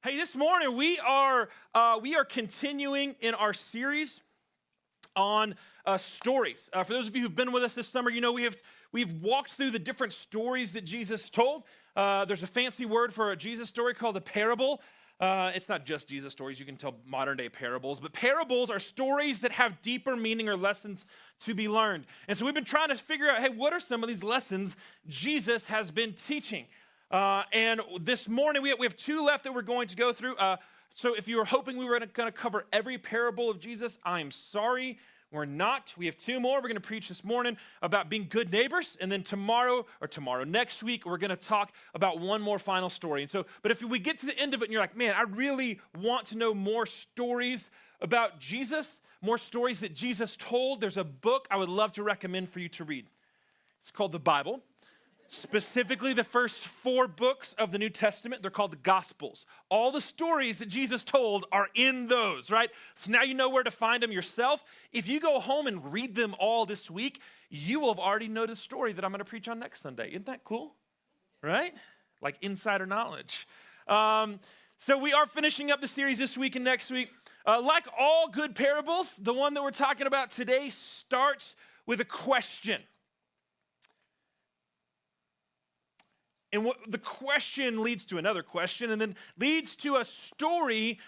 Hey, this morning we are continuing in our series on stories. For those of you who've been with us this summer, you know we've walked through the different stories that Jesus told. There's a fancy word for a Jesus story called a parable. It's not just Jesus stories. You can tell modern day parables, but parables are stories that have deeper meaning or lessons to be learned. And so we've been trying to figure out, hey, what are some of these lessons Jesus has been teaching? And this morning we have two left that we're going to go through. So if you were hoping we were going to cover every parable of Jesus, I'm sorry, we're not. We have two more. We're going to preach this morning about being good neighbors, and then next week, we're going to talk about one more final story. And so, but if we get to the end of it and you're like, man, I really want to know more stories about Jesus, more stories that Jesus told, there's a book I would love to recommend for you to read. It's called the Bible. Specifically, the first 4 books of the New Testament, they're called the Gospels. All the stories that Jesus told are in those, right? So now you know where to find them yourself. If you go home and read them all this week, you will have already known the story that I'm going to preach on next Sunday. Isn't that cool? Right? Like insider knowledge. So we are finishing up the series this week and next week. Like all good parables, the one that we're talking about today starts with a question. And the question leads to another question, and then leads to a story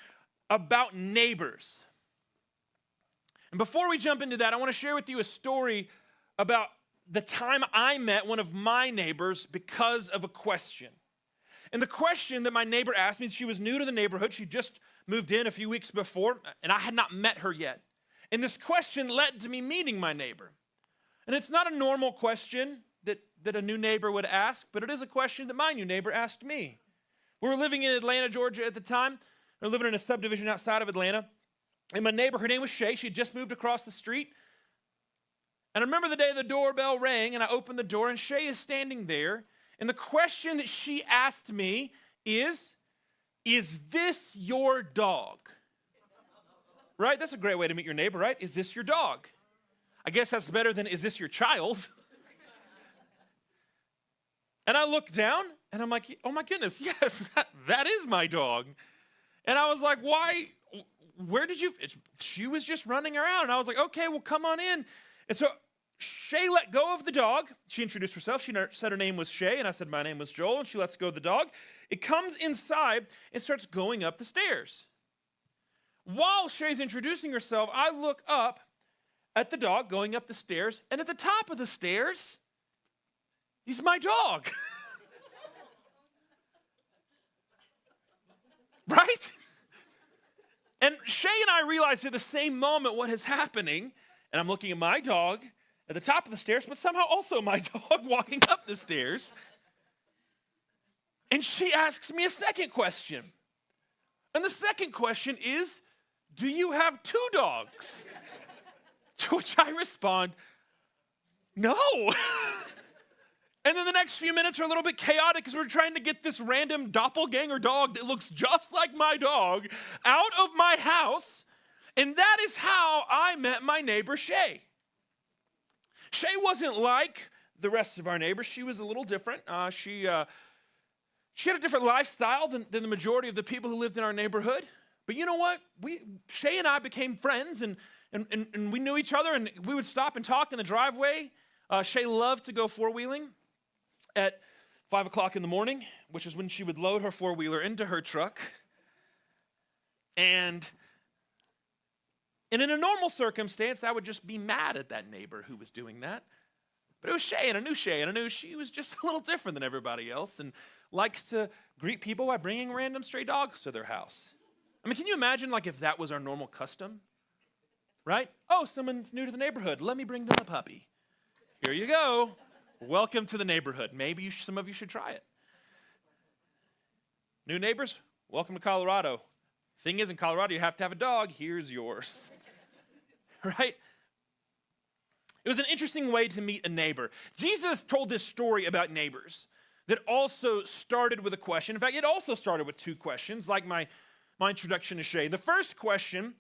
about neighbors. And before we jump into that, I want to share with you a story about the time I met one of my neighbors because of a question. And the question that my neighbor asked me, she was new to the neighborhood. She just moved in a few weeks before, and I had not met her yet. And this question led to me meeting my neighbor. And it's not a normal question that a new neighbor would ask, but it is a question that my new neighbor asked me. We were living in Atlanta, Georgia at the time. We were living in a subdivision outside of Atlanta. And my neighbor, her name was Shay. She had just moved across the street. And I remember the day the doorbell rang, and I opened the door, and Shay is standing there. And the question that she asked me is this your dog? Right? That's a great way to meet your neighbor, right? Is this your dog? I guess that's better than, is this your child? And I looked down, and I'm like, oh my goodness, yes, that is my dog. And I was like, why, where did you, she was just running around. And I was like, okay, well, come on in. And so Shay let go of the dog. She introduced herself. She said her name was Shay, and I said my name was Joel, and she lets go of the dog. It comes inside and starts going up the stairs. While Shay's introducing herself, I look up at the dog going up the stairs, and at the top of the stairs, he's my dog. Right? And Shay and I realized at the same moment what is happening, and I'm looking at my dog at the top of the stairs, but somehow also my dog walking up the stairs. And she asks me a second question. And the second question is, do you have 2 dogs? To which I respond, no. And then the next few minutes are a little bit chaotic because we're trying to get this random doppelganger dog that looks just like my dog out of my house. And that is how I met my neighbor, Shay. Shay wasn't like the rest of our neighbors. She was a little different. She had a different lifestyle than the majority of the people who lived in our neighborhood. But you know what? Shay and I became friends, and we knew each other, and we would stop and talk in the driveway. Shay loved to go four-wheeling at 5 o'clock in the morning, which is when she would load her four-wheeler into her truck. And in a normal circumstance, I would just be mad at that neighbor who was doing that. But it was Shay, and I knew Shay, and I knew she was just a little different than everybody else and likes to greet people by bringing random stray dogs to their house. I mean, can you imagine like if that was our normal custom? Right? Oh, someone's new to the neighborhood. Let me bring them a puppy. Here you go. Welcome to the neighborhood. Maybe some of you should try it. New neighbors, welcome to Colorado. Thing is, in Colorado, you have to have a dog. Here's yours. Right? It was an interesting way to meet a neighbor. Jesus told this story about neighbors that also started with a question. In fact, it also started with 2 questions, like my introduction to Shay. The first question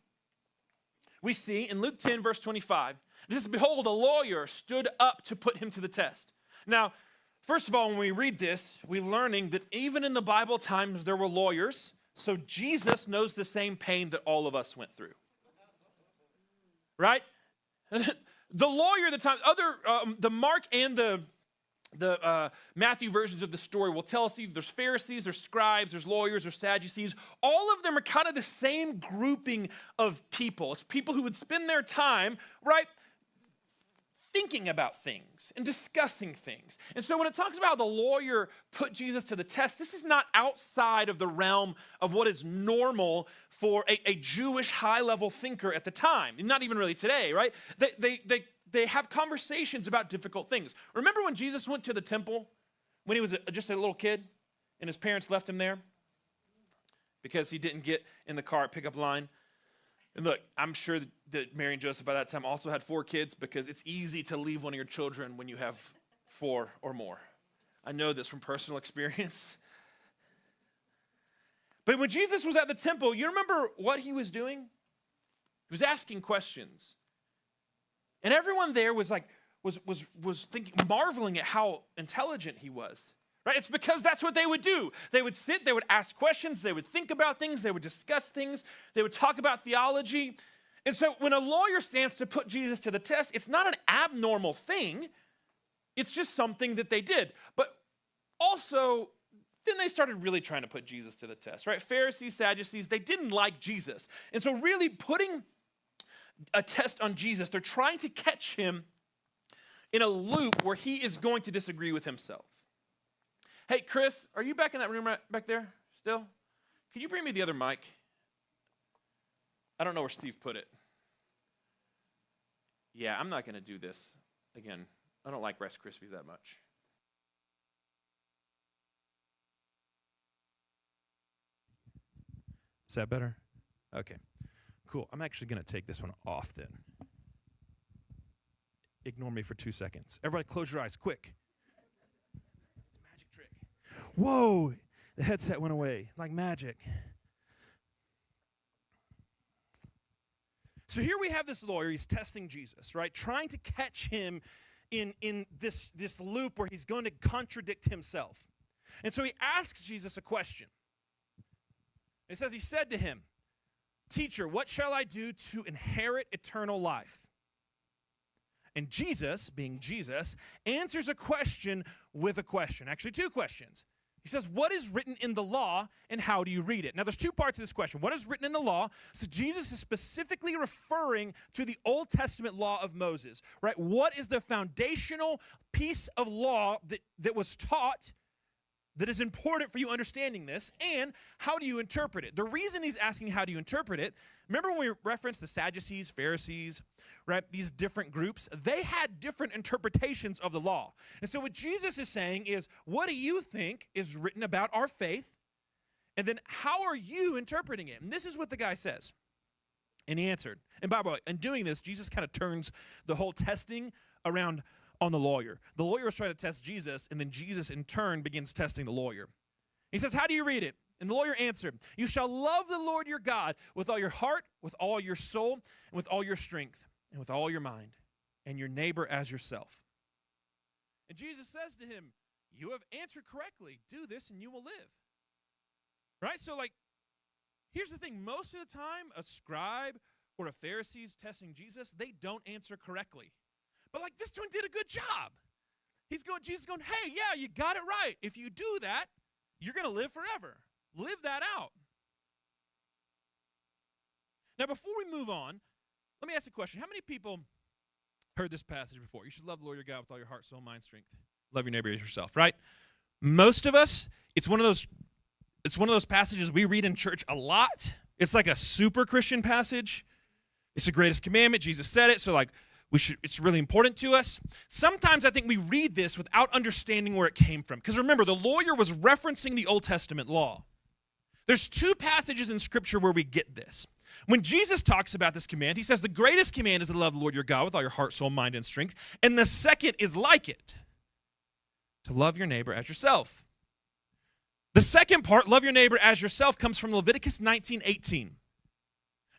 we see in Luke 10, verse 25. It says, behold, a lawyer stood up to put him to the test. Now, first of all, when we read this, we're learning that even in the Bible times, there were lawyers. So Jesus knows the same pain that all of us went through. Right? The lawyer at the time, the Mark and the Matthew versions of the story will tell us there's Pharisees, there's scribes, there's lawyers, there's Sadducees. All of them are kind of the same grouping of people. It's people who would spend their time, right, thinking about things and discussing things. And so when it talks about how the lawyer put Jesus to the test, this is not outside of the realm of what is normal for a Jewish high-level thinker at the time. Not even really today, right? They have conversations about difficult things. Remember when Jesus went to the temple when he was just a little kid and his parents left him there because he didn't get in the car at pickup line? And look, I'm sure that Mary and Joseph by that time also had 4 kids because it's easy to leave one of your children when you have 4 or more. I know this from personal experience. But when Jesus was at the temple, you remember what he was doing? He was asking questions. And everyone there was thinking, marveling at how intelligent he was. Right? It's because that's what they would do. They would sit, they would ask questions, they would think about things, they would discuss things, they would talk about theology. And so when a lawyer stands to put Jesus to the test, it's not an abnormal thing. It's just something that they did. But also, then they started really trying to put Jesus to the test, right? Pharisees, Sadducees, they didn't like Jesus. And so really putting a test on Jesus, they're trying to catch him in a loop where he is going to disagree with himself. Hey, Chris, are you back in that room right back there still? Can you bring me the other mic? I don't know where Steve put it. Yeah, I'm not going to do this again. I don't like Rice Krispies that much. Is that better? Okay, cool. I'm actually going to take this one off then. Ignore me for 2 seconds. Everybody close your eyes, quick. Whoa, the headset went away like magic. So here we have this lawyer, he's testing Jesus, right? Trying to catch him in this loop where he's going to contradict himself. And so he asks Jesus a question. It says, he said to him, "Teacher, what shall I do to inherit eternal life?" And Jesus, being Jesus, answers a question with a question. Actually, 2 questions. He says, what is written in the law and how do you read it? Now, there's 2 parts of this question. What is written in the law? So Jesus is specifically referring to the Old Testament law of Moses, right? What is the foundational piece of law that was taught that is important for you understanding this, and how do you interpret it? The reason he's asking how do you interpret it, remember when we referenced the Sadducees, Pharisees, right? These different groups, they had different interpretations of the law. And so what Jesus is saying is, what do you think is written about our faith? And then how are you interpreting it? And this is what the guy says. And he answered. And by the way, in doing this, Jesus kind of turns the whole testing around on the lawyer. The lawyer is trying to test Jesus, and then Jesus in turn begins testing the lawyer. He says, how do you read it? And the lawyer answered, "You shall love the Lord your God with all your heart, with all your soul, and with all your strength, and with all your mind, and your neighbor as yourself." And Jesus says to him, "You have answered correctly. Do this and you will live." Right? So here's the thing. Most of the time, a scribe or a Pharisee is testing Jesus, they don't answer correctly. But this one did a good job. Jesus is going, hey, yeah, you got it right. If you do that, you're going to live forever. Live that out. Now, before we move on, let me ask a question. How many people heard this passage before? You should love the Lord your God with all your heart, soul, mind, strength. Love your neighbor as yourself, right? Most of us, it's one of those passages we read in church a lot. It's like a super Christian passage. It's the greatest commandment. Jesus said it, so it's really important to us. Sometimes I think we read this without understanding where it came from. Because remember, the lawyer was referencing the Old Testament law. There's 2 passages in Scripture where we get this. When Jesus talks about this command, he says the greatest command is to love the Lord your God with all your heart, soul, mind, and strength. And the second is like it, to love your neighbor as yourself. The second part, love your neighbor as yourself, comes from Leviticus 19:18.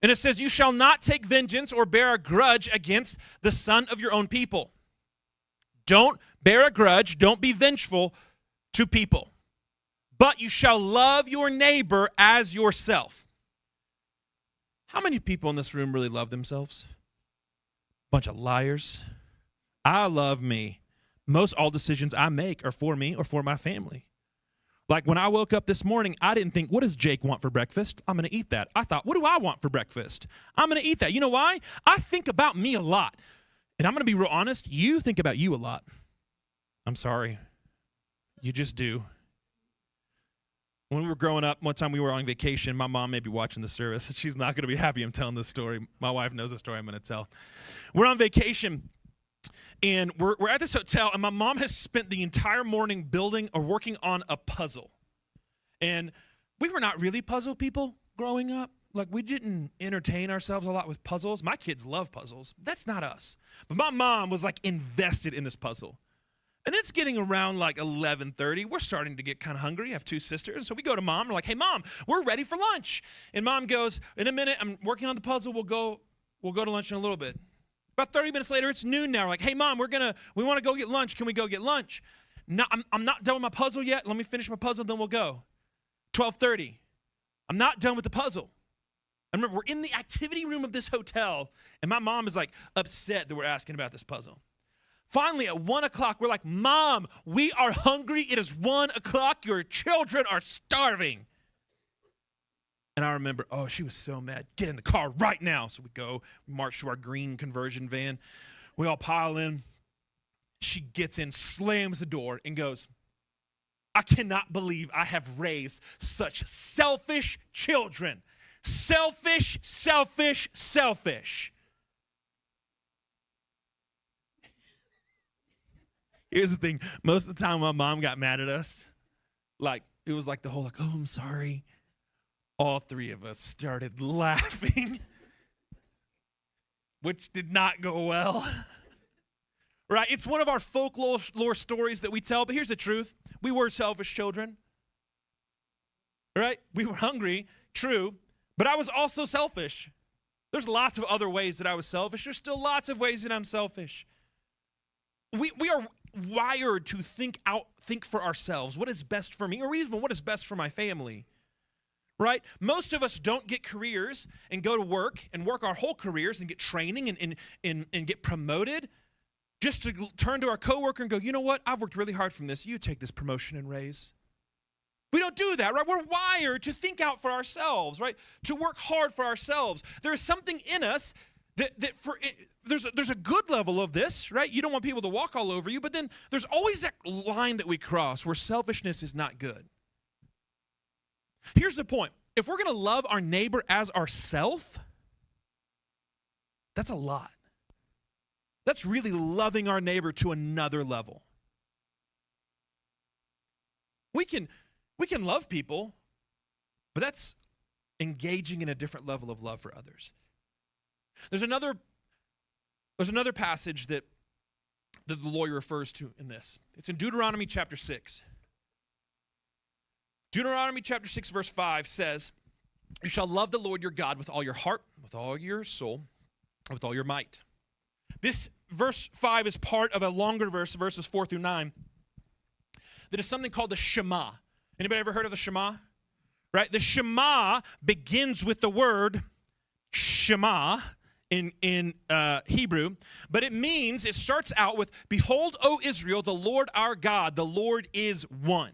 And it says, "You shall not take vengeance or bear a grudge against the son of your own people." Don't bear a grudge. Don't be vengeful to people. but you shall love your neighbor as yourself. How many people in this room really love themselves? Bunch of liars. I love me. Most all decisions I make are for me or for my family. Like when I woke up this morning, I didn't think, what does Jake want for breakfast? I'm going to eat that. I thought, what do I want for breakfast? I'm going to eat that. You know why? I think about me a lot. And I'm going to be real honest, you think about you a lot. I'm sorry. You just do. When we were growing up, one time we were on vacation. My mom may be watching the service. She's not going to be happy I'm telling this story. My wife knows the story I'm going to tell. We're on vacation, and we're at this hotel, and my mom has spent the entire morning building or working on a puzzle. And we were not really puzzle people growing up. Like, we didn't entertain ourselves a lot with puzzles. My kids love puzzles. That's not us. But my mom was, like, invested in this puzzle. And it's getting around like 11:30. We're starting to get kind of hungry. I have two sisters. And so we go to Mom. We're like, hey, Mom, we're ready for lunch. And Mom goes, in a minute, I'm working on the puzzle. We'll go to lunch in a little bit. About 30 minutes later, it's noon now. We're like, hey, Mom, we want to go get lunch. Can we go get lunch? No, I'm not done with my puzzle yet. Let me finish my puzzle, then we'll go. 12:30. I'm not done with the puzzle. I remember we're in the activity room of this hotel, and my mom is like upset that we're asking about this puzzle. Finally, at 1 o'clock, we're like, Mom, we are hungry. It is 1 o'clock. Your children are starving. And I remember, oh, she was so mad. Get in the car right now. So we go, we march to our green conversion van. We all pile in. She gets in, slams the door, and goes, I cannot believe I have raised such selfish children. Selfish, selfish, selfish. Here's the thing. Most of the time my mom got mad at us. Like, it was like the whole, like, oh, I'm sorry. All three of us started laughing, which did not go well. Right? It's one of our folklore stories that we tell, but here's the truth. We were selfish children. Right? We were hungry, true, but I was also selfish. There's lots of other ways that I was selfish. There's still lots of ways that I'm selfish. We are wired to think for ourselves. What is best for me, or even what is best for my family, right? Most of us don't get careers and go to work and work our whole careers and get training and get promoted just to turn to our coworker and go, you know what? I've worked really hard from this. You take this promotion and raise. We don't do that, right? We're wired to think out for ourselves, right? To work hard for ourselves. There is something in us there's a good level of this, right? You don't want people to walk all over you, but then there's always that line that we cross where selfishness is not good. Here's the point. If we're going to love our neighbor as ourself, that's a lot. That's really loving our neighbor to another level. We can love people, but that's engaging in a different level of love for others. There's another passage that the lawyer refers to in this. It's in Deuteronomy chapter 6. Deuteronomy chapter 6 verse 5 says, you shall love the Lord your God with all your heart, with all your soul, and with all your might. This verse 5 is part of a longer verse, verses 4 through 9, that is something called the Shema. Anybody ever heard of the Shema? Right? The Shema begins with the word Shema in Hebrew, but it starts out with, behold, O Israel, the Lord our God, the Lord is one.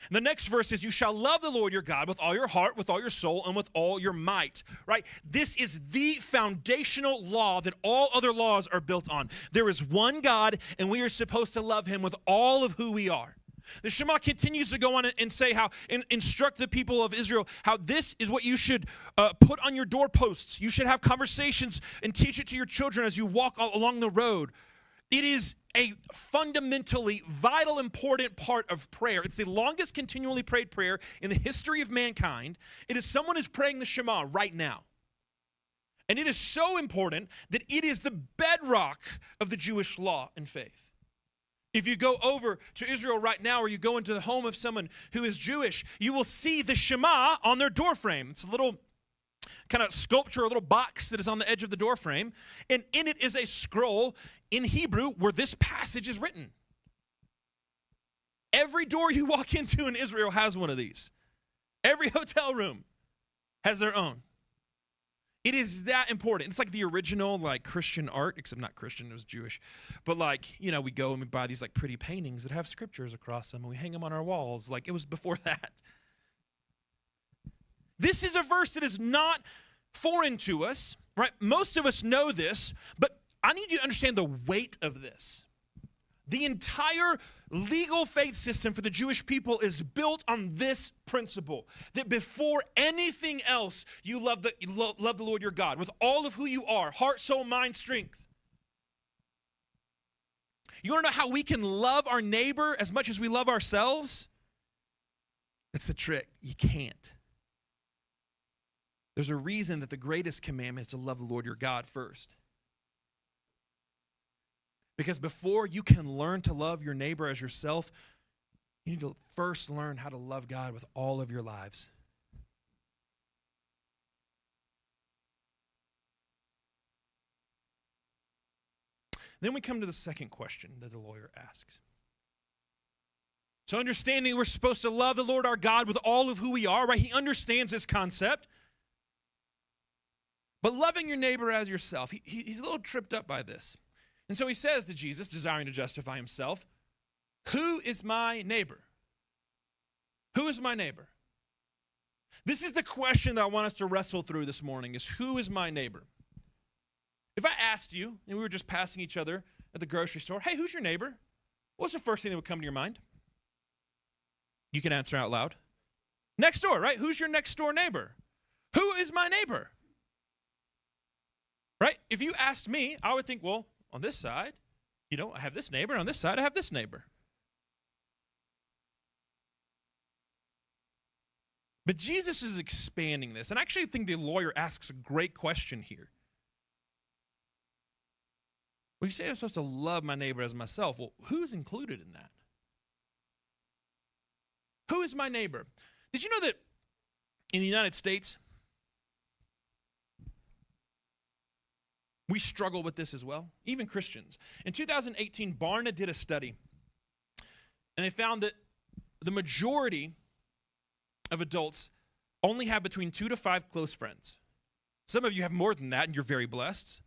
And the next verse is, you shall love the Lord your God with all your heart, with all your soul, and with all your might, right? This is the foundational law that all other laws are built on. There is one God, and we are supposed to love him with all of who we are. The Shema continues to go on and say how, instruct the people of Israel, how this is what you should put on your doorposts. You should have conversations and teach it to your children as you walk along the road. It is a fundamentally vital, important part of prayer. It's the longest continually prayed prayer in the history of mankind. It is someone is praying the Shema right now. And it is so important that it is the bedrock of the Jewish law and faith. If you go over to Israel right now, or you go into the home of someone who is Jewish, you will see the Shema on their doorframe. It's a little kind of sculpture, a little box that is on the edge of the doorframe. And in it is a scroll in Hebrew where this passage is written. Every door you walk into in Israel has one of these. Every hotel room has their own. It is that important. It's like the original like Christian art, except not Christian, it was Jewish. But like, you know, we go and we buy these like pretty paintings that have scriptures across them and we hang them on our walls. Like it was before that. This is a verse that is not foreign to us, right? Most of us know this, but I need you to understand the weight of this. The entire legal faith system for the Jewish people is built on this principle, that before anything else, you love the Lord your God with all of who you are, heart, soul, mind, strength. You want to know how we can love our neighbor as much as we love ourselves? That's the trick. You can't. There's a reason that the greatest commandment is to love the Lord your God first. Because before you can learn to love your neighbor as yourself, you need to first learn how to love God with all of your lives. Then we come to the second question that the lawyer asks. So understanding we're supposed to love the Lord our God with all of who we are, right? He understands this concept. But loving your neighbor as yourself, he's a little tripped up by this. And so he says to Jesus, desiring to justify himself, who is my neighbor? Who is my neighbor? This is the question that I want us to wrestle through this morning, is who is my neighbor? If I asked you, and we were just passing each other at the grocery store, hey, who's your neighbor? What's the first thing that would come to your mind? You can answer out loud. Next door, right? Who's your next door neighbor? Who is my neighbor? Right? If you asked me, I would think, well, on this side, you know, I have this neighbor. On this side, I have this neighbor. But Jesus is expanding this. And I actually think the lawyer asks a great question here. Well, you say I'm supposed to love my neighbor as myself. Well, who's included in that? Who is my neighbor? Did you know that in the United States, we struggle with this as well, even Christians. In 2018, Barna did a study, and they found that the majority of adults only have between 2 to 5 close friends. Some of you have more than that, and you're very blessed.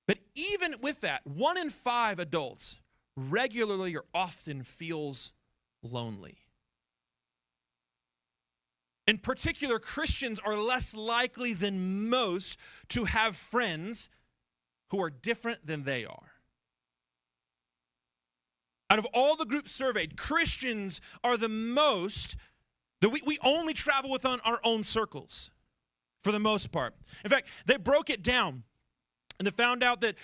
But even with that, 1 in 5 adults regularly or often feels lonely. In particular, Christians are less likely than most to have friends who are different than they are. Out of all the groups surveyed, Christians are the most, that we only travel within our own circles for the most part. In fact, they broke it down and they found out that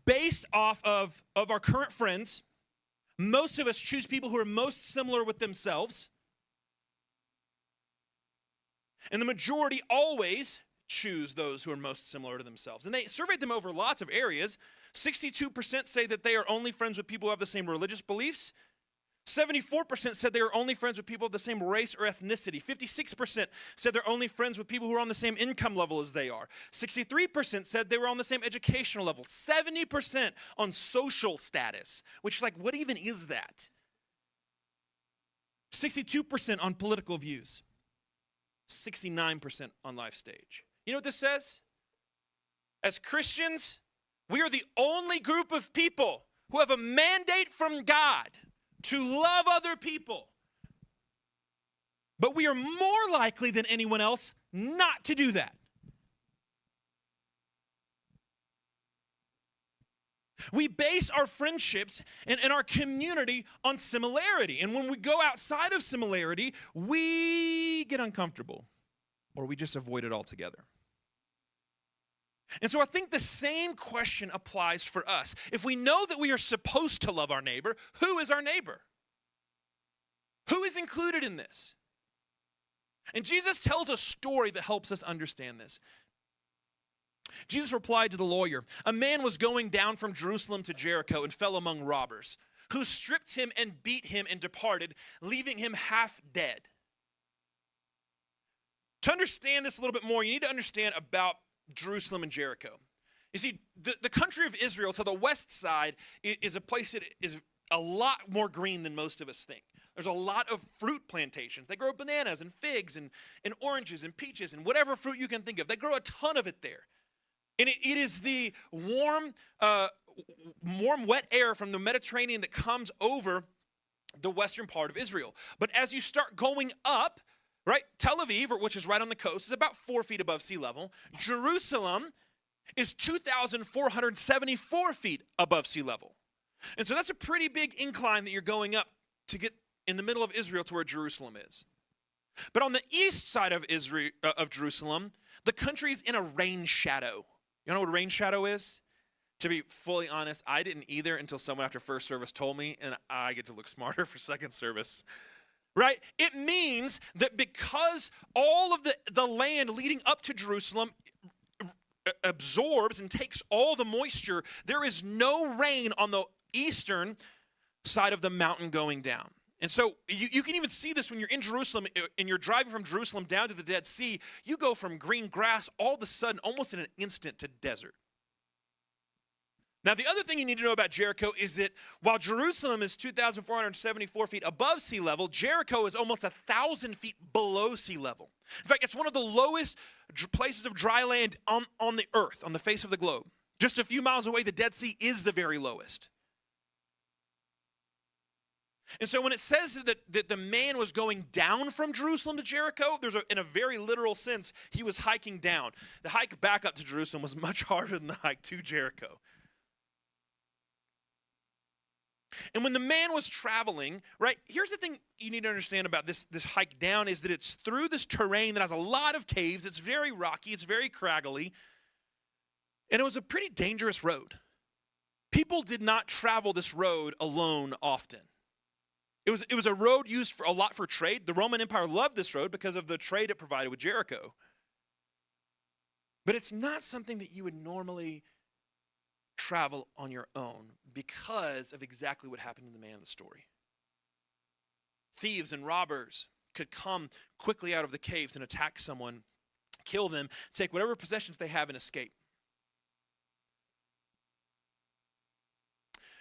based off of our current friends, most of us choose people who are most similar with themselves. And the majority always choose those who are most similar to themselves. And they surveyed them over lots of areas. 62% say that they are only friends with people who have the same religious beliefs. 74% said they are only friends with people of the same race or ethnicity. 56% said they're only friends with people who are on the same income level as they are. 63% said they were on the same educational level. 70% on social status, which is like, what even is that? 62% on political views. 69% on life stage. You know what this says? As Christians, we are the only group of people who have a mandate from God to love other people. But we are more likely than anyone else not to do that. We base our friendships and our community on similarity. And when we go outside of similarity, we get uncomfortable or we just avoid it altogether. And so I think the same question applies for us. If we know that we are supposed to love our neighbor, who is our neighbor? Who is included in this? And Jesus tells a story that helps us understand this. Jesus replied to the lawyer, a man was going down from Jerusalem to Jericho and fell among robbers, who stripped him and beat him and departed, leaving him half dead. To understand this a little bit more, you need to understand about Jerusalem and Jericho. You see, the country of Israel to the west side is a place that is a lot more green than most of us think. There's a lot of fruit plantations. They grow bananas and figs and oranges and peaches and whatever fruit you can think of. They grow a ton of it there. And it is the warm, wet air from the Mediterranean that comes over the western part of Israel. But as you start going up, right, Tel Aviv, which is right on the coast, is about 4 feet above sea level. Jerusalem is 2,474 feet above sea level. And so that's a pretty big incline that you're going up to get in the middle of Israel to where Jerusalem is. But on the east side of Jerusalem, the country's in a rain shadow. You know what a rain shadow is? To be fully honest, I didn't either until someone after first service told me, and I get to look smarter for second service. Right? It means that because all of the land leading up to Jerusalem absorbs and takes all the moisture, there is no rain on the eastern side of the mountain going down. And so you can even see this when you're in Jerusalem and you're driving from Jerusalem down to the Dead Sea. You go from green grass all of a sudden, almost in an instant, to desert. Now, the other thing you need to know about Jericho is that while Jerusalem is 2,474 feet above sea level, Jericho is almost 1,000 feet below sea level. In fact, it's one of the lowest places of dry land on the earth, on the face of the globe. Just a few miles away, the Dead Sea is the very lowest. And so when it says that the man was going down from Jerusalem to Jericho, in a very literal sense, he was hiking down. The hike back up to Jerusalem was much harder than the hike to Jericho. And when the man was traveling, right, here's the thing you need to understand about this hike down is that it's through this terrain that has a lot of caves. It's very rocky. It's very craggly. And it was a pretty dangerous road. People did not travel this road alone often. It was a road used a lot for trade. The Roman Empire loved this road because of the trade it provided with Jericho. But it's not something that you would normally travel on your own because of exactly what happened to the man in the story. Thieves and robbers could come quickly out of the caves and attack someone, kill them, take whatever possessions they have and escape.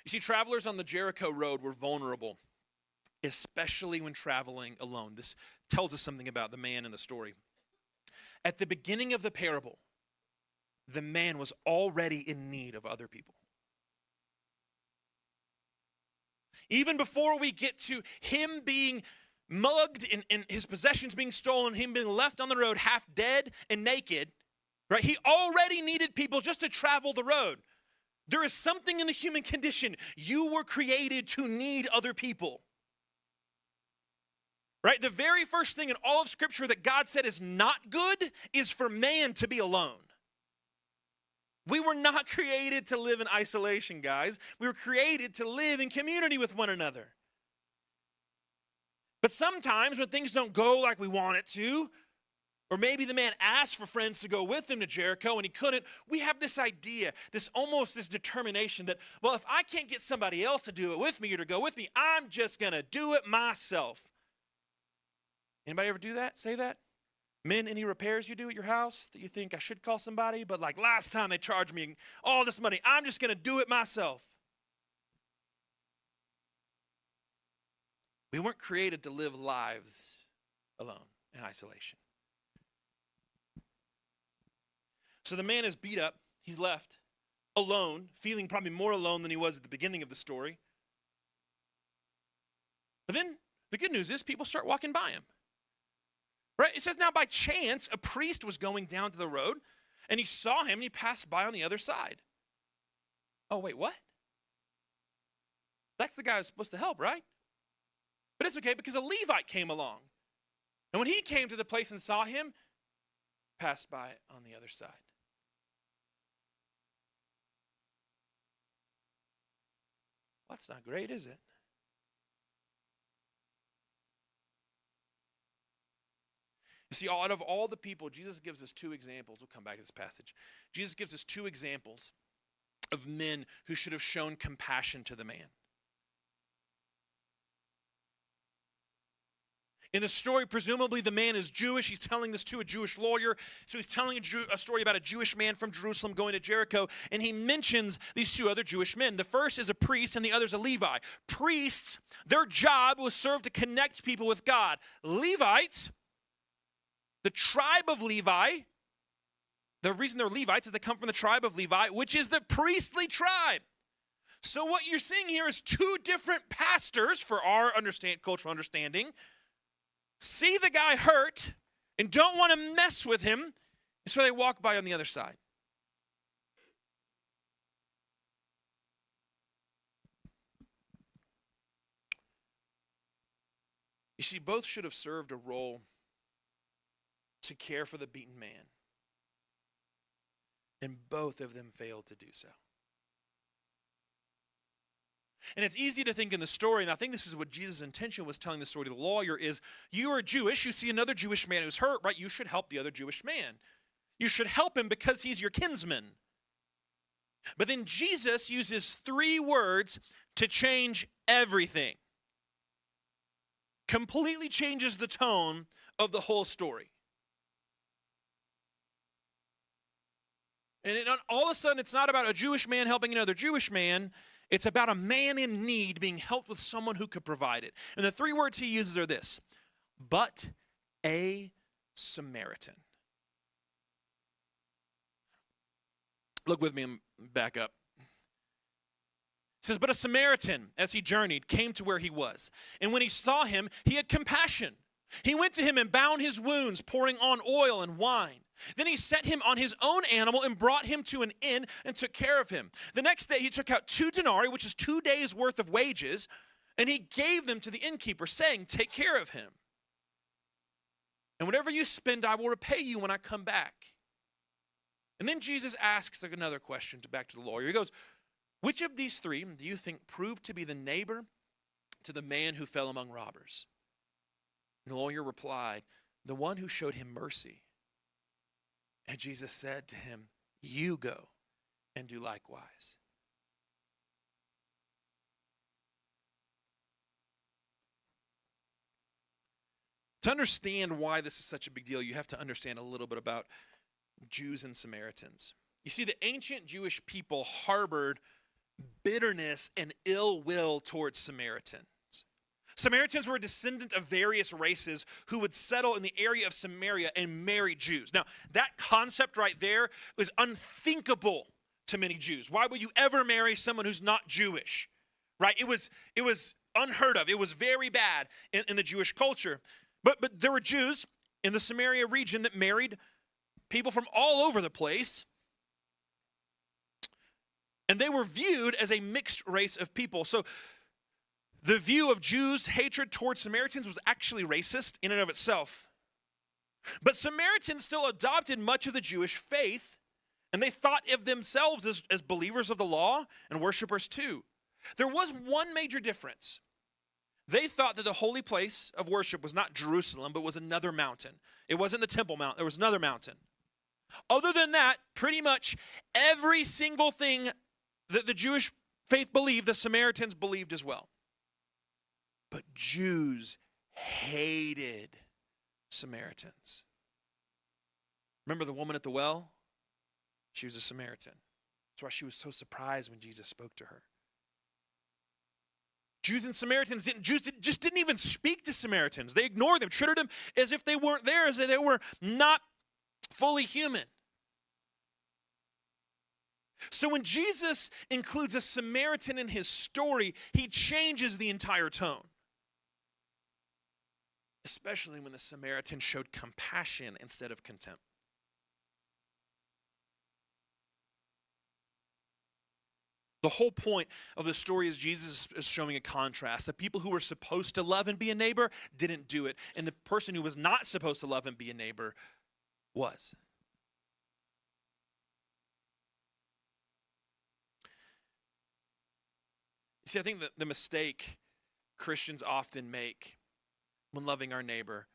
You see, travelers on the Jericho road were vulnerable, especially when traveling alone. This tells us something about the man in the story. At the beginning of the parable, the man was already in need of other people. Even before we get to him being mugged and his possessions being stolen, him being left on the road half dead and naked, right? He already needed people just to travel the road. There is something in the human condition. You were created to need other people. Right? The very first thing in all of Scripture that God said is not good is for man to be alone. We were not created to live in isolation, guys. We were created to live in community with one another. But sometimes when things don't go like we want it to, or maybe the man asked for friends to go with him to Jericho and he couldn't, we have this idea, this determination that, well, if I can't get somebody else to do it with me or to go with me, I'm just going to do it myself. Anybody ever do that? Say that? Men, any repairs you do at your house that you think I should call somebody, but like last time they charged me all this money, I'm just going to do it myself. We weren't created to live lives alone in isolation. So the man is beat up. He's left alone, feeling probably more alone than he was at the beginning of the story. But then the good news is people start walking by him. Right? It says now by chance, a priest was going down to the road and he saw him and he passed by on the other side. Oh, wait, what? That's the guy who's supposed to help, right? But it's okay because a Levite came along. And when he came to the place and saw him, passed by on the other side. Well, that's not great, is it? You see, out of all the people, Jesus gives us two examples. We'll come back to this passage. Jesus gives us two examples of men who should have shown compassion to the man. In the story, presumably the man is Jewish. He's telling this to a Jewish lawyer. So he's telling a story about a Jewish man from Jerusalem going to Jericho, and he mentions these two other Jewish men. The first is a priest, and the other is a Levi. Priests, their job was serve to connect people with God. Levites, the tribe of Levi, the reason they're Levites is they come from the tribe of Levi, which is the priestly tribe. So what you're seeing here is two different pastors, for our cultural understanding, see the guy hurt and don't want to mess with him, and so they walk by on the other side. You see, both should have served a role to care for the beaten man, and both of them failed to do so. And it's easy to think in the story, and I think this is what Jesus' intention was telling the story to the lawyer, is you are Jewish, you see another Jewish man who's hurt, right? You should help the other Jewish man. You should help him because he's your kinsman. But then Jesus uses 3 words to change everything. Completely changes the tone of the whole story. And all of a sudden, it's not about a Jewish man helping another Jewish man. It's about a man in need being helped with someone who could provide it. And the 3 words he uses are this: but a Samaritan. Look with me and back up. It says, but a Samaritan, as he journeyed, came to where he was. And when he saw him, he had compassion. He went to him and bound his wounds, pouring on oil and wine. Then he set him on his own animal and brought him to an inn and took care of him. The next day he took out 2 denarii, which is 2 days' worth of wages, and he gave them to the innkeeper, saying, take care of him. And whatever you spend, I will repay you when I come back. And then Jesus asks another question back to the lawyer. He goes, which of these 3 do you think proved to be the neighbor to the man who fell among robbers? And the lawyer replied, the one who showed him mercy. And Jesus said to him, you go and do likewise. To understand why this is such a big deal, you have to understand a little bit about Jews and Samaritans. You see, the ancient Jewish people harbored bitterness and ill will towards Samaritans. Samaritans were a descendant of various races who would settle in the area of Samaria and marry Jews. Now, that concept right there was unthinkable to many Jews. Why would you ever marry someone who's not Jewish? Right? It was unheard of. It was very bad in the Jewish culture. But there were Jews in the Samaria region that married people from all over the place. And they were viewed as a mixed race of people. So the view of Jews' hatred towards Samaritans was actually racist in and of itself. But Samaritans still adopted much of the Jewish faith, and they thought of themselves as believers of the law and worshipers too. There was one major difference. They thought that the holy place of worship was not Jerusalem, but was another mountain. It wasn't the Temple Mount. There was another mountain. Other than that, pretty much every single thing that the Jewish faith believed, the Samaritans believed as well. But Jews hated Samaritans. Remember the woman at the well? She was a Samaritan. That's why she was so surprised when Jesus spoke to her. Jews and Samaritans just didn't even speak to Samaritans. They ignored them, treated them as if they weren't there, as if they were not fully human. So when Jesus includes a Samaritan in his story, he changes the entire tone. Especially when the Samaritan showed compassion instead of contempt. The whole point of the story is Jesus is showing a contrast. The people who were supposed to love and be a neighbor didn't do it. And the person who was not supposed to love and be a neighbor was. See, I think that the mistake Christians often make when loving our neighbor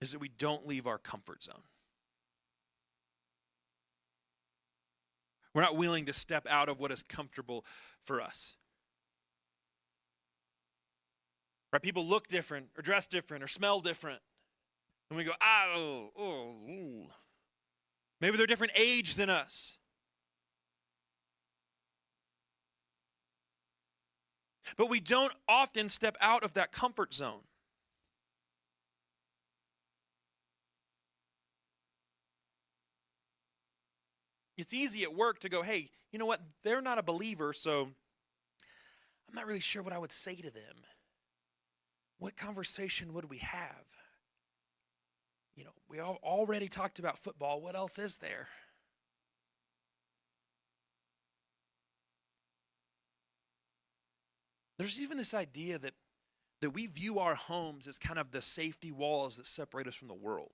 is that we don't leave our comfort zone. We're not willing to step out of what is comfortable for us. Right? People look different or dress different or smell different. And we go, ooh. Maybe they're different age than us. But we don't often step out of that comfort zone. It's easy at work to go, hey, you know what? They're not a believer, so I'm not really sure what I would say to them. What conversation would we have? You know, we already talked about football. What else is there? There's even this idea that we view our homes as kind of the safety walls that separate us from the world.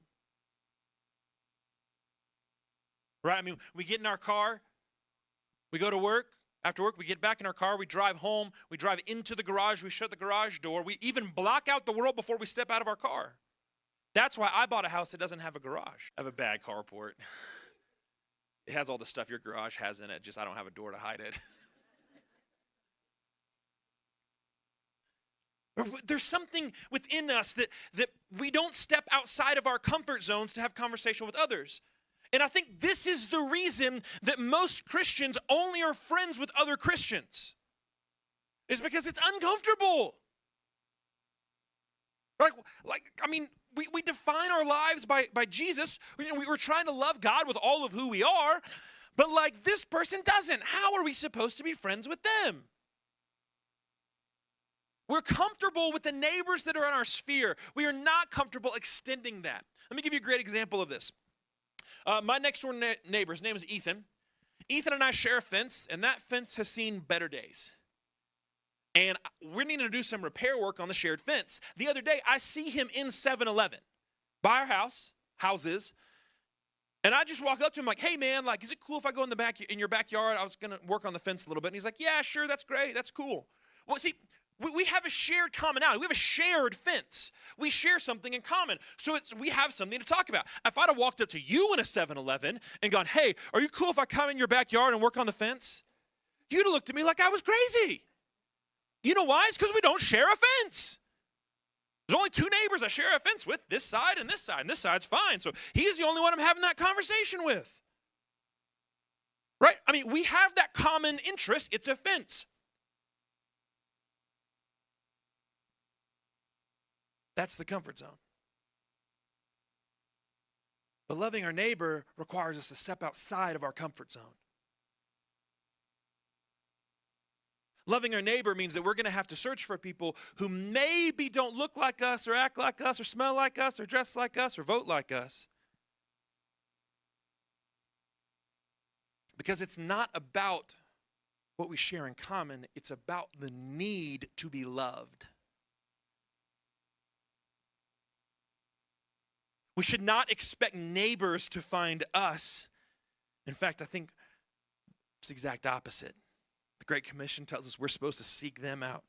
Right? I mean, we get in our car, we go to work. After work, we get back in our car, we drive home, we drive into the garage, we shut the garage door. We even block out the world before we step out of our car. That's why I bought a house that doesn't have a garage. I have a bad carport. It has all the stuff your garage has in it, just I don't have a door to hide it. There's something within us that we don't step outside of our comfort zones to have conversation with others. And I think this is the reason that most Christians only are friends with other Christians. Is because it's uncomfortable. Right? We define our lives by Jesus. We're trying to love God with all of who we are, but this person doesn't. How are we supposed to be friends with them? We're comfortable with the neighbors that are in our sphere. We are not comfortable extending that. Let me give you a great example of this. My next door neighbor, his name is Ethan. Ethan and I share a fence, and that fence has seen better days. And we're needing to do some repair work on the shared fence. The other day, I see him in 7-Eleven by our houses, and I just walk up to him like, hey man, is it cool if I go in your backyard? I was gonna work on the fence a little bit. And he's like, yeah, sure, that's great, that's cool. Well, see, we have a shared commonality. We have a shared fence. We share something in common. So we have something to talk about. If I'd have walked up to you in a 7-Eleven and gone, hey, are you cool if I come in your backyard and work on the fence? You'd have looked at me like I was crazy. You know why? It's because we don't share a fence. There's only two neighbors I share a fence with, this side, and this side's fine. So he's the only one I'm having that conversation with. Right? I mean, we have that common interest. It's a fence. That's the comfort zone. But loving our neighbor requires us to step outside of our comfort zone. Loving our neighbor means that we're going to have to search for people who maybe don't look like us or act like us or smell like us or dress like us or vote like us. Because it's not about what we share in common, it's about the need to be loved. We should not expect neighbors to find us. In fact, I think it's the exact opposite. The Great Commission tells us we're supposed to seek them out.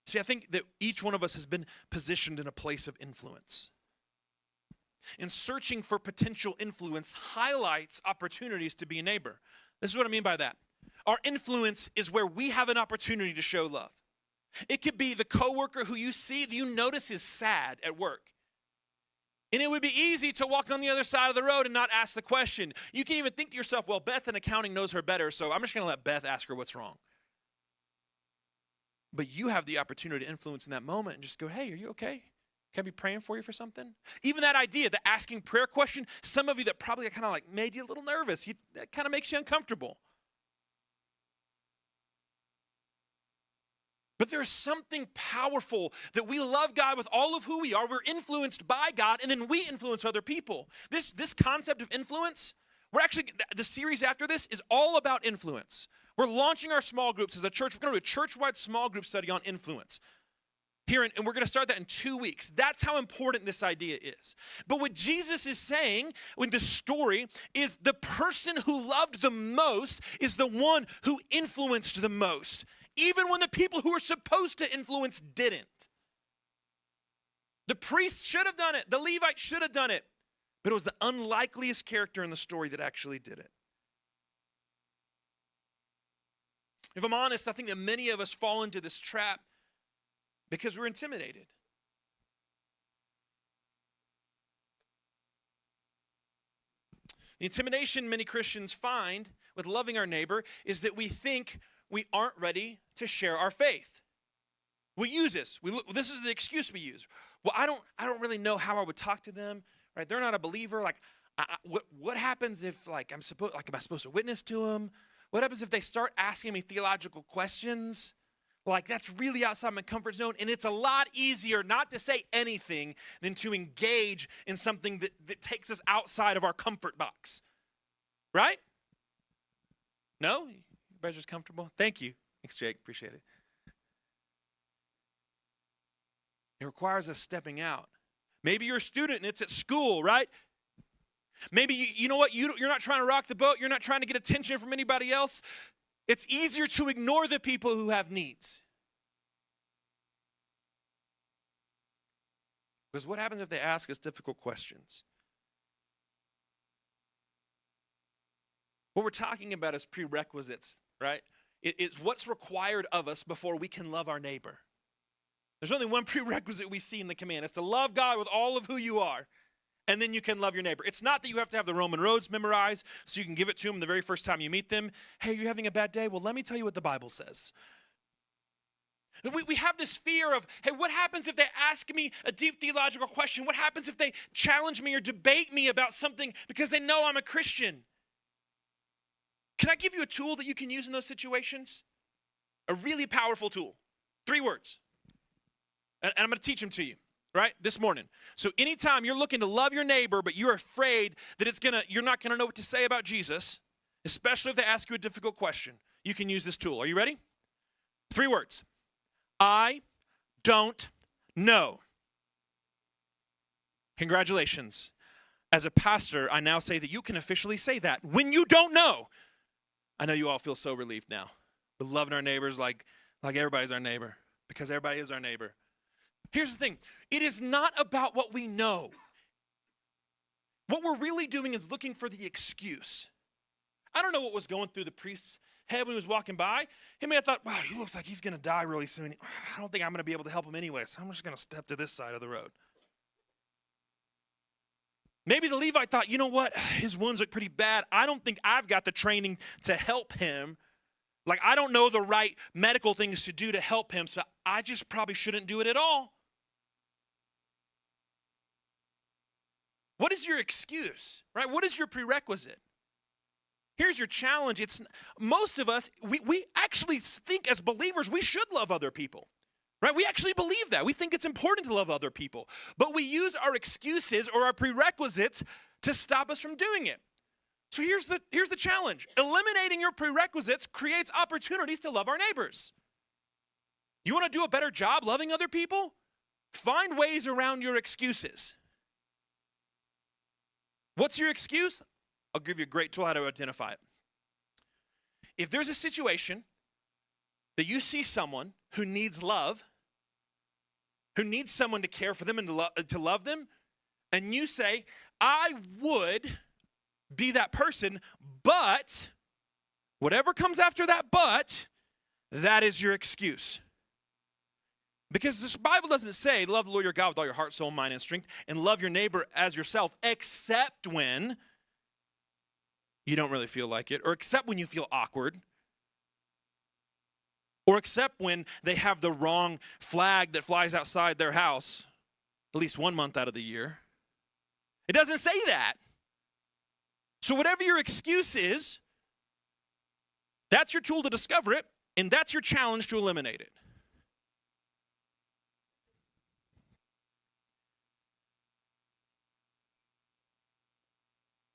See, I think that each one of us has been positioned in a place of influence. And searching for potential influence highlights opportunities to be a neighbor. This is what I mean by that. Our influence is where we have an opportunity to show love. It could be the coworker who you notice is sad at work. And it would be easy to walk on the other side of the road and not ask the question. You can even think to yourself, well, Beth in accounting knows her better, so I'm just going to let Beth ask her what's wrong. But you have the opportunity to influence in that moment and just go, hey, are you okay? Can I be praying for you for something? Even that idea, the asking prayer question, some of you that probably kind of made you a little nervous, that kind of makes you uncomfortable. But there's something powerful that we love God with all of who we are. We're influenced by God, and then we influence other people. This concept of influence, the series after this is all about influence. We're launching our small groups as a church. We're going to do a church-wide small group study on influence. And we're going to start that in 2 weeks. That's how important this idea is. But what Jesus is saying in the story is the person who loved the most is the one who influenced the most, even when the people who were supposed to influence didn't. The priests should have done it. The Levites should have done it. But it was the unlikeliest character in the story that actually did it. If I'm honest, I think that many of us fall into this trap because we're intimidated. The intimidation many Christians find with loving our neighbor is that we think we aren't ready to share our faith. We use this. This is the excuse we use. Well, I don't really know how I would talk to them. Right? They're not a believer. Like, what happens if am I supposed to witness to them? What happens if they start asking me theological questions? Like, that's really outside my comfort zone. And it's a lot easier not to say anything than to engage in something that takes us outside of our comfort box. Right? No? Everybody's just comfortable? Thank you. Thanks, Jake. Appreciate it. It requires us stepping out. Maybe you're a student and it's at school, right? Maybe, you know what, you're not trying to rock the boat. You're not trying to get attention from anybody else. It's easier to ignore the people who have needs. Because what happens if they ask us difficult questions? What we're talking about is prerequisites, right? It's what's required of us before we can love our neighbor. There's only one prerequisite we see in the command. It's to love God with all of who you are, and then you can love your neighbor. It's not that you have to have the Roman roads memorized so you can give it to them the very first time you meet them. Hey, you're having a bad day? Well, let me tell you what the Bible says. We have this fear of, hey, what happens if they ask me a deep theological question? What happens if they challenge me or debate me about something because they know I'm a Christian? Can I give you a tool that you can use in those situations? A really powerful tool. 3 words. And I'm going to teach them to you, right, this morning. So anytime you're looking to love your neighbor, but you're afraid that you're not going to know what to say about Jesus, especially if they ask you a difficult question, you can use this tool. Are you ready? 3 words. I don't know. Congratulations. As a pastor, I now say that you can officially say that when you don't know. I know you all feel so relieved now. We're loving our neighbors like everybody's our neighbor, because everybody is our neighbor. Here's the thing. It is not about what we know. What we're really doing is looking for the excuse. I don't know what was going through the priest's head when he was walking by. He may have thought, wow, he looks like he's going to die really soon. I don't think I'm going to be able to help him anyway, so I'm just going to step to this side of the road. Maybe the Levite thought, you know what? His wounds look pretty bad. I don't think I've got the training to help him. Like, I don't know the right medical things to do to help him, so I just probably shouldn't do it at all. What is your excuse, right? What is your prerequisite? Here's your challenge. It's most of us, we actually think as believers we should love other people, right? We actually believe that. We think it's important to love other people. But we use our excuses or our prerequisites to stop us from doing it. So here's the challenge. Eliminating your prerequisites creates opportunities to love our neighbors. You want to do a better job loving other people? Find ways around your excuses. What's your excuse? I'll give you a great tool how to identify it. If there's a situation that you see someone who needs love, who needs someone to care for them and to love them, and you say, I would be that person, but whatever comes after that but, that is your excuse. Because this Bible doesn't say, love the Lord your God with all your heart, soul, mind, and strength, and love your neighbor as yourself, except when you don't really feel like it, or except when you feel awkward, or except when they have the wrong flag that flies outside their house at least 1 month out of the year. It doesn't say that. So whatever your excuse is, that's your tool to discover it, and that's your challenge to eliminate it.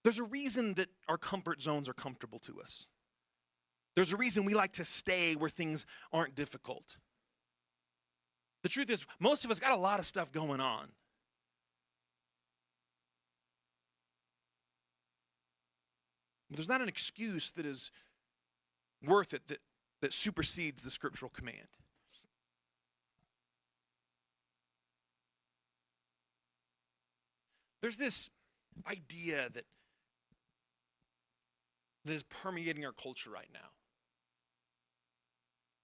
There's a reason that our comfort zones are comfortable to us. There's a reason we like to stay where things aren't difficult. The truth is, most of us got a lot of stuff going on. But there's not an excuse that is worth it that supersedes the scriptural command. There's this idea that is permeating our culture right now.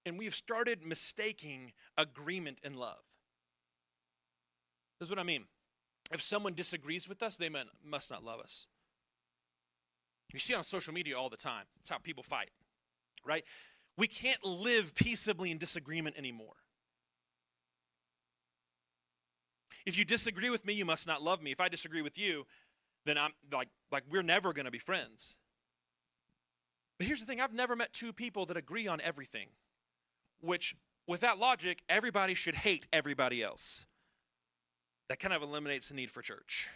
And we have started mistaking agreement and love. This is what I mean. If someone disagrees with us, they must not love us. You see on social media all the time. It's how people fight, right? We can't live peaceably in disagreement anymore. If you disagree with me, you must not love me. If I disagree with you, then I'm like we're never going to be friends. But here's the thing, I've never met two people that agree on everything, which with that logic, everybody should hate everybody else. That kind of eliminates the need for church.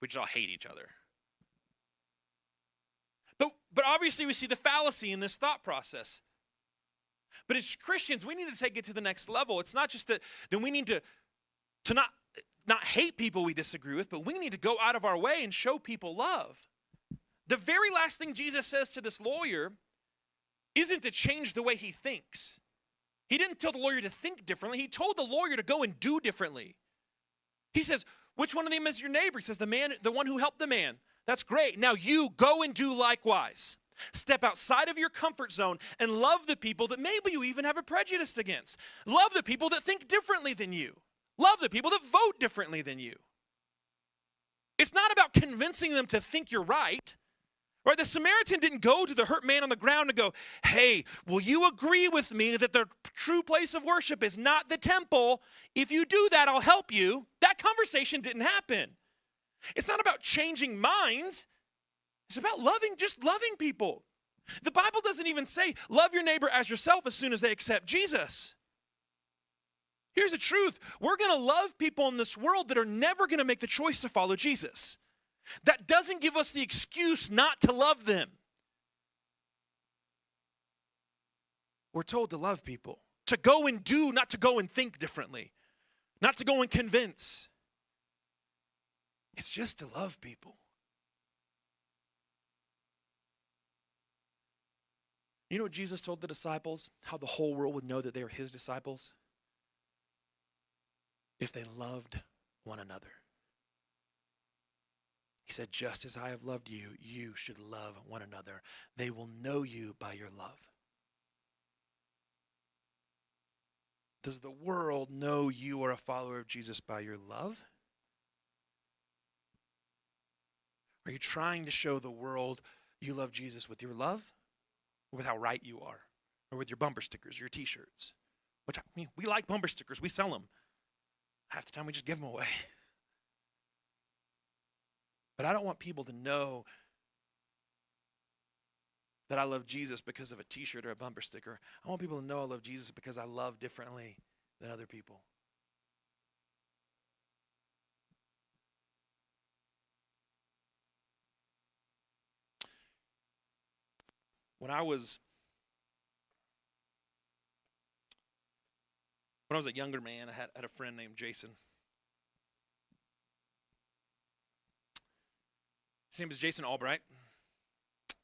We just all hate each other. But obviously we see the fallacy in this thought process. But as Christians, we need to take it to the next level. It's not just that we need to not hate people we disagree with, but we need to go out of our way and show people love. The very last thing Jesus says to this lawyer isn't to change the way he thinks. He didn't tell the lawyer to think differently. He told the lawyer to go and do differently. He says, which one of them is your neighbor? He says, the one who helped the man. That's great. Now you go and do likewise. Step outside of your comfort zone and love the people that maybe you even have a prejudice against. Love the people that think differently than you. Love the people that vote differently than you. It's not about convincing them to think you're right. Right? The Samaritan didn't go to the hurt man on the ground and go, hey, will you agree with me that the true place of worship is not the temple? If you do that, I'll help you. That conversation didn't happen. It's not about changing minds. It's about just loving people. The Bible doesn't even say, love your neighbor as yourself as soon as they accept Jesus. Here's the truth. We're going to love people in this world that are never going to make the choice to follow Jesus. That doesn't give us the excuse not to love them. We're told to love people, to go and do, not to go and think differently, not to go and convince. It's just to love people. You know what Jesus told the disciples? How the whole world would know that they are his disciples? If they loved one another. He said, just as I have loved you, you should love one another. They will know you by your love. Does the world know you are a follower of Jesus by your love? Are you trying to show the world you love Jesus with your love? Or with how right you are? Or with your bumper stickers, your t-shirts? Which, I mean, we like bumper stickers. We sell them. Half the time we just give them away. But I don't want people to know that I love Jesus because of a t-shirt or a bumper sticker. I want people to know I love Jesus because I love differently than other people. When I was a younger man, I had a friend named Jason. His name is Jason Albright,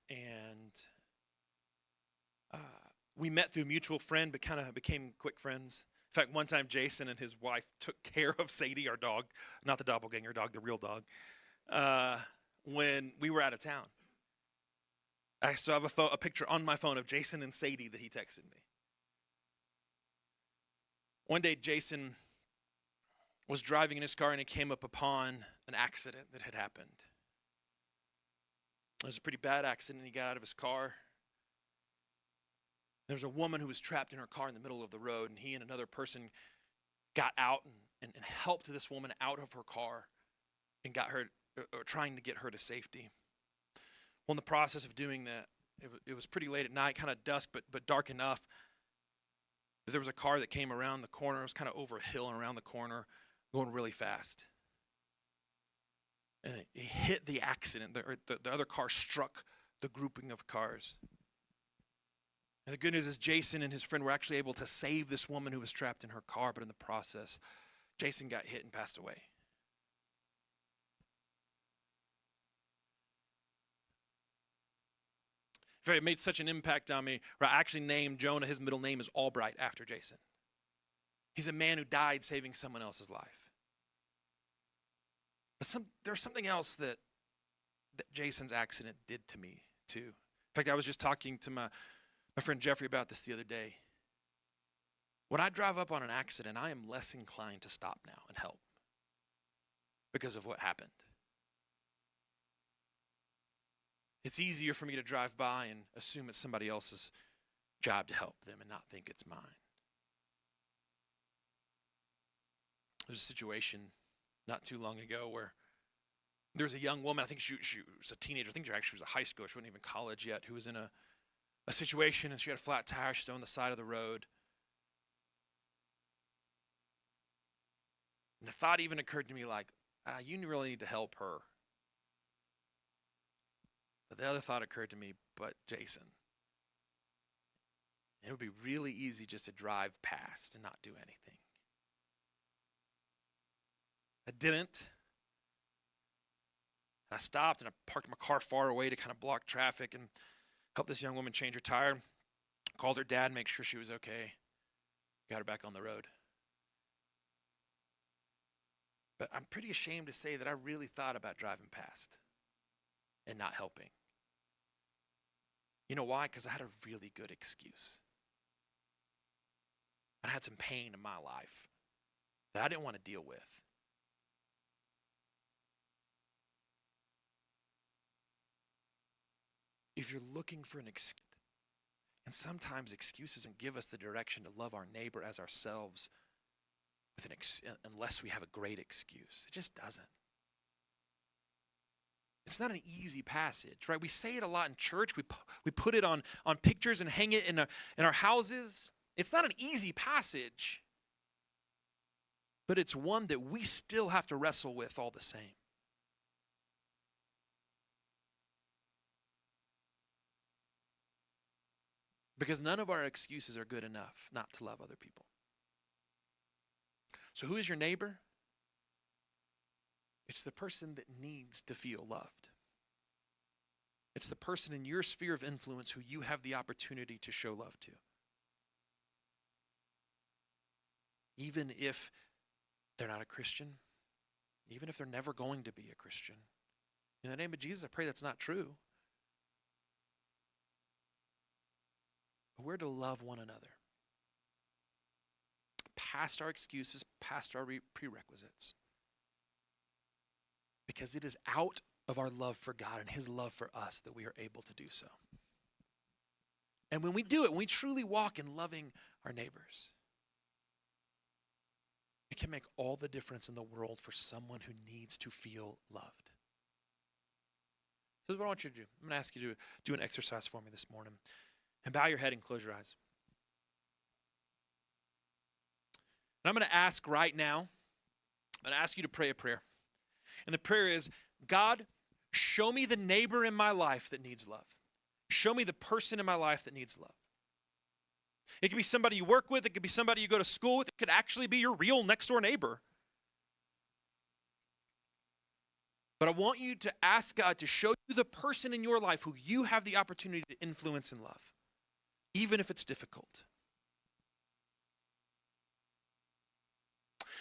and we met through a mutual friend, but kind of became quick friends. In fact, one time Jason and his wife took care of Sadie, our dog, not the doppelganger dog, the real dog, when we were out of town. I still have a picture on my phone of Jason and Sadie that he texted me. One day, Jason was driving in his car and he came up upon an accident that had happened. It was a pretty bad accident. He got out of his car. There was a woman who was trapped in her car in the middle of the road, and he and another person got out and helped this woman out of her car and got her, or trying to get her to safety. Well, in the process of doing that, it was pretty late at night, kind of dusk, but dark enough that there was a car that came around the corner. It was kind of over a hill and around the corner, going really fast. And it hit the accident. The other car struck the grouping of cars. And the good news is Jason and his friend were actually able to save this woman who was trapped in her car, but in the process, Jason got hit and passed away. In fact, it made such an impact on me, where I actually named Jonah, his middle name is Albright, after Jason. He's a man who died saving someone else's life. But there's something else that Jason's accident did to me, too. In fact, I was just talking to my friend Jeffrey about this the other day. When I drive up on an accident, I am less inclined to stop now and help because of what happened. It's easier for me to drive by and assume it's somebody else's job to help them and not think it's mine. There was a situation not too long ago where there was a young woman, I think she was a teenager, I think she actually was a high schooler, she wasn't even college yet, who was in a situation and she had a flat tire, she's on the side of the road. And the thought even occurred to me like, you really need to help her. But the other thought occurred to me, but Jason, it would be really easy just to drive past and not do anything. I didn't. I stopped and I parked my car far away to kind of block traffic and help this young woman change her tire. Called her dad, make sure she was okay. Got her back on the road. But I'm pretty ashamed to say that I really thought about driving past and not helping. You know why? Because I had a really good excuse. I had some pain in my life that I didn't want to deal with. If you're looking for an excuse, and sometimes excuses don't give us the direction to love our neighbor as ourselves with unless we have a great excuse. It just doesn't. It's not an easy passage, right? We say it a lot in church. We put it on pictures and hang it in our houses. It's not an easy passage, but it's one that we still have to wrestle with all the same. Because none of our excuses are good enough not to love other people. So who is your neighbor? It's the person that needs to feel loved. It's the person in your sphere of influence who you have the opportunity to show love to. Even if they're not a Christian, even if they're never going to be a Christian. In the name of Jesus, I pray that's not true. But we're to love one another. Past our excuses, past our prerequisites. Because it is out of our love for God and his love for us that we are able to do so. And when we do it, when we truly walk in loving our neighbors, it can make all the difference in the world for someone who needs to feel loved. So this is what I want you to do. I'm going to ask you to do an exercise for me this morning. And bow your head and close your eyes. And I'm going to ask right now, I'm going to ask you to pray a prayer. And the prayer is, God, show me the neighbor in my life that needs love. Show me the person in my life that needs love. It could be somebody you work with. It could be somebody you go to school with. It could actually be your real next door neighbor. But I want you to ask God to show you the person in your life who you have the opportunity to influence and love, even if it's difficult.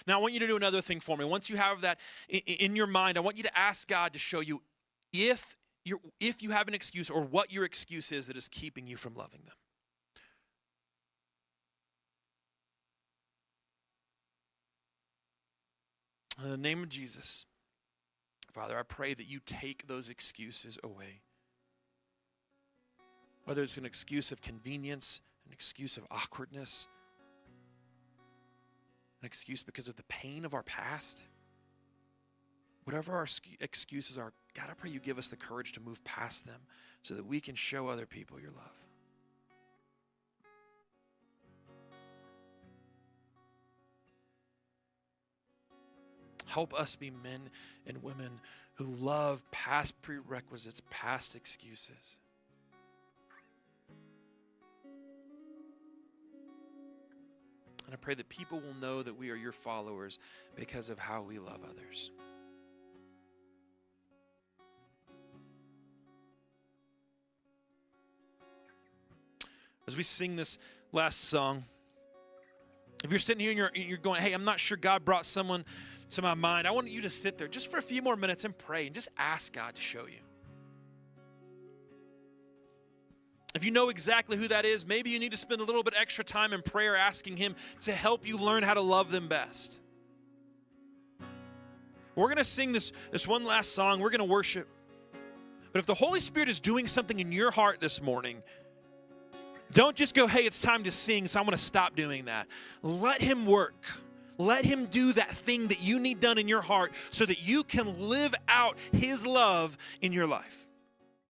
Now, I want you to do another thing for me. Once you have that in your mind, I want you to ask God to show you if you have an excuse or what your excuse is that is keeping you from loving them. In the name of Jesus, Father, I pray that you take those excuses away. Whether it's an excuse of convenience, an excuse of awkwardness, an excuse because of the pain of our past. Whatever our excuses are, God, I pray you give us the courage to move past them so that we can show other people your love. Help us be men and women who love past prerequisites, past excuses. And I pray that people will know that we are your followers because of how we love others. As we sing this last song, if you're sitting here and you're going, hey, I'm not sure God brought someone to my mind, I want you to sit there just for a few more minutes and pray and just ask God to show you. If you know exactly who that is, maybe you need to spend a little bit extra time in prayer asking him to help you learn how to love them best. We're going to sing this one last song. We're going to worship. But if the Holy Spirit is doing something in your heart this morning, don't just go, hey, it's time to sing, so I'm going to stop doing that. Let him work. Let him do that thing that you need done in your heart so that you can live out his love in your life.